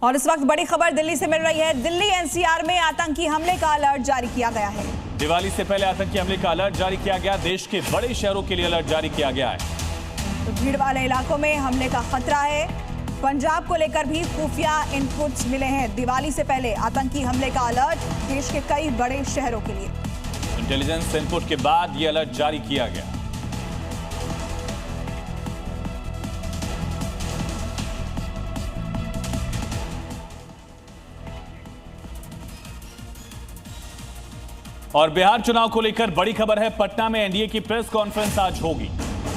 और इस वक्त बड़ी खबर दिल्ली से मिल रही है। दिल्ली एनसीआर में आतंकी हमले का अलर्ट जारी किया गया है। दिवाली से पहले आतंकी हमले का अलर्ट जारी किया गया। देश के बड़े शहरों के लिए अलर्ट जारी किया गया है। तो भीड़ वाले इलाकों में हमले का खतरा है। पंजाब को लेकर भी खुफिया इनपुट्स मिले हैं। दिवाली से पहले आतंकी हमले का अलर्ट देश के कई बड़े शहरों के लिए। इंटेलिजेंस इनपुट के बाद यह अलर्ट जारी किया गया। और बिहार चुनाव को लेकर बड़ी खबर है। पटना में एनडीए की प्रेस कॉन्फ्रेंस आज होगी।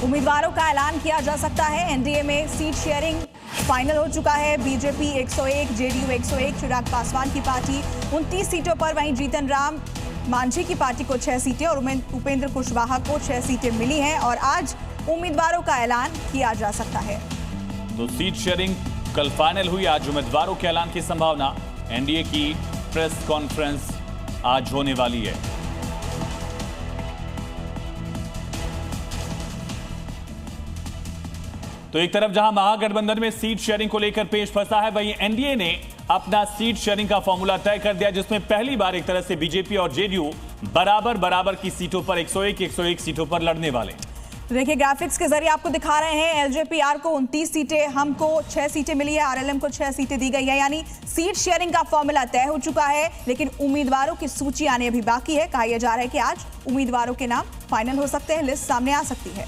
उम्मीदवारों का ऐलान किया जा सकता है। एनडीए में सीट शेयरिंग फाइनल हो चुका है। बीजेपी 101, जेडीयू 101, चिराग पासवान की पार्टी 29 सीटों पर, वहीं जीतन राम मांझी की पार्टी को 6 सीटें और उपेंद्र कुशवाहा को 6 सीटें मिली हैं और आज उम्मीदवारों का ऐलान किया जा सकता है। तो सीट शेयरिंग कल फाइनल हुई, आज उम्मीदवारों के ऐलान की संभावना। एनडीए की प्रेस कॉन्फ्रेंस आज होने वाली है। तो एक तरफ जहां महागठबंधन में सीट शेयरिंग को लेकर पेश फंसा है, वहीं एनडीए ने अपना सीट शेयरिंग का फॉर्मूला तय कर दिया, जिसमें पहली बार एक तरह से बीजेपी और जेडीयू बराबर की सीटों पर 101 सीटों पर लड़ने वाले। तो देखिए, ग्राफिक्स के जरिए आपको दिखा रहे हैं। एलजेपीआर को 29 सीटें, हमको 6 सीटें मिली है, आरएलएम को 6 सीटें दी गई है। यानी सीट शेयरिंग का फॉर्मूला तय हो चुका है, लेकिन उम्मीदवारों की सूची आने अभी बाकी है। कहा यह जा रहा है कि आज उम्मीदवारों के नाम फाइनल हो सकते हैं, लिस्ट सामने आ सकती है।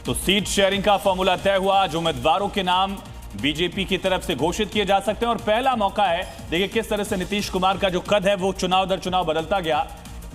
तो सीट शेयरिंग का फॉर्मूला तय हुआ। आज उम्मीदवारों के नाम बीजेपी की तरफ से घोषित किए जा सकते हैं और पहला मौका है। देखिए किस तरह से नीतीश कुमार का जो कद है वो चुनाव दर चुनाव बदलता गया।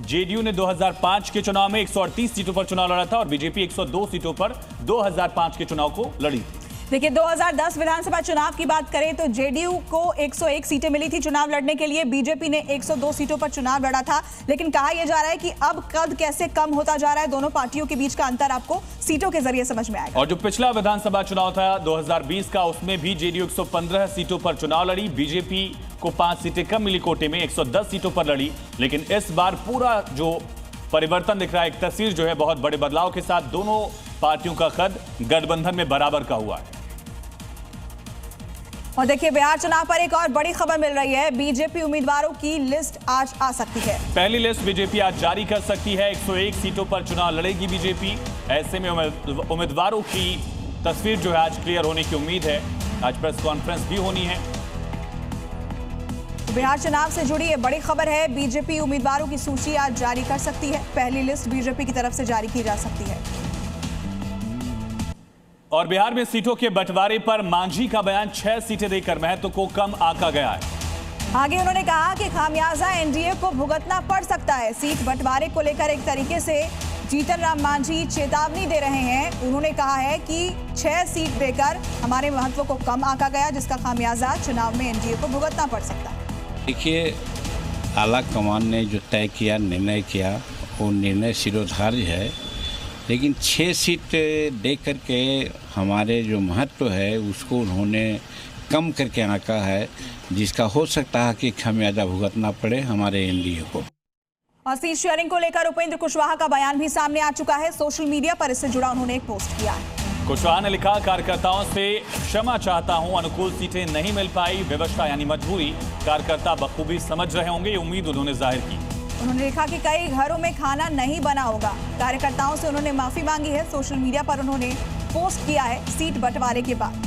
जेडीयू ने 2005 के चुनाव में 138 सीटों पर चुनाव लड़ा था और बीजेपी 102 सीटों पर 2005 के चुनाव को लड़ी। देखिए, 2010 विधानसभा चुनाव की बात करें तो जेडीयू को 101 सीटें मिली थी चुनाव लड़ने के लिए। बीजेपी ने 102 सीटों पर चुनाव लड़ा था, लेकिन कहा यह जा रहा है कि अब कद कैसे कम होता जा रहा है। दोनों पार्टियों के बीच का अंतर आपको सीटों के जरिए समझ में आएगा। और जो पिछला विधानसभा चुनाव था 2020 का, उसमें भी जेडीयू 115 सीटों पर चुनाव लड़ी। बीजेपी को 5 सीटें कम मिली कोटे में, 110 सीटों पर लड़ी। लेकिन इस बार पूरा जो परिवर्तन दिख रहा है, एक तस्वीर जो है बहुत बड़े बदलाव के साथ, दोनों पार्टियों का कद गठबंधन में बराबर का हुआ है। और देखिए, बिहार चुनाव पर एक और बड़ी खबर मिल रही है। बीजेपी उम्मीदवारों की लिस्ट आज आ सकती है। पहली लिस्ट बीजेपी आज जारी कर सकती है। 101 सीटों पर चुनाव लड़ेगी बीजेपी। ऐसे में उम्मीदवारों की तस्वीर जो है आज क्लियर होने की उम्मीद है। आज प्रेस कॉन्फ्रेंस भी होनी है। बिहार चुनाव से जुड़ी ये बड़ी खबर है। बीजेपी उम्मीदवारों की सूची आज जारी कर सकती है। पहली लिस्ट बीजेपी की तरफ से जारी की जा सकती है। और बिहार में सीटों के बंटवारे पर मांझी का बयान, 6 सीटें देकर महत्व को कम आंका गया है। आगे उन्होंने कहा कि खामियाजा एनडीए को भुगतना पड़ सकता है। सीट बंटवारे को लेकर एक तरीके से जीतन राम मांझी चेतावनी दे रहे हैं। उन्होंने कहा है कि 6 सीट देकर हमारे महत्व को कम आंका गया, जिसका खामियाजा चुनाव में एनडीए को भुगतना पड़ सकता है। देखिए, आला कमान ने जो तय किया, निर्णय किया, वो निर्णय सिरोधार्य है, लेकिन 6 सीट दे करके हमारे जो महत्व है उसको उन्होंने कम करके आंका है, जिसका हो सकता है कि खामियाजा भुगतना पड़े हमारे एनडीए को। और सीट शेयरिंग को लेकर उपेंद्र कुशवाहा का बयान भी सामने आ चुका है। सोशल मीडिया पर इससे जुड़ा उन्होंने एक पोस्ट किया है। कुशवाहा ने लिखा, कार्यकर्ताओं से क्षमा चाहता हूं, अनुकूल सीटें नहीं मिल पाई, व्यवस्था यानी मजबूरी। कार्यकर्ता बखूबी समझ रहे होंगे, ये उम्मीद उन्होंने जाहिर की। उन्होंने लिखा कि कई घरों में खाना नहीं बना होगा। कार्यकर्ताओं से उन्होंने माफी मांगी है। सोशल मीडिया पर उन्होंने पोस्ट किया है सीट बंटवारे के बाद।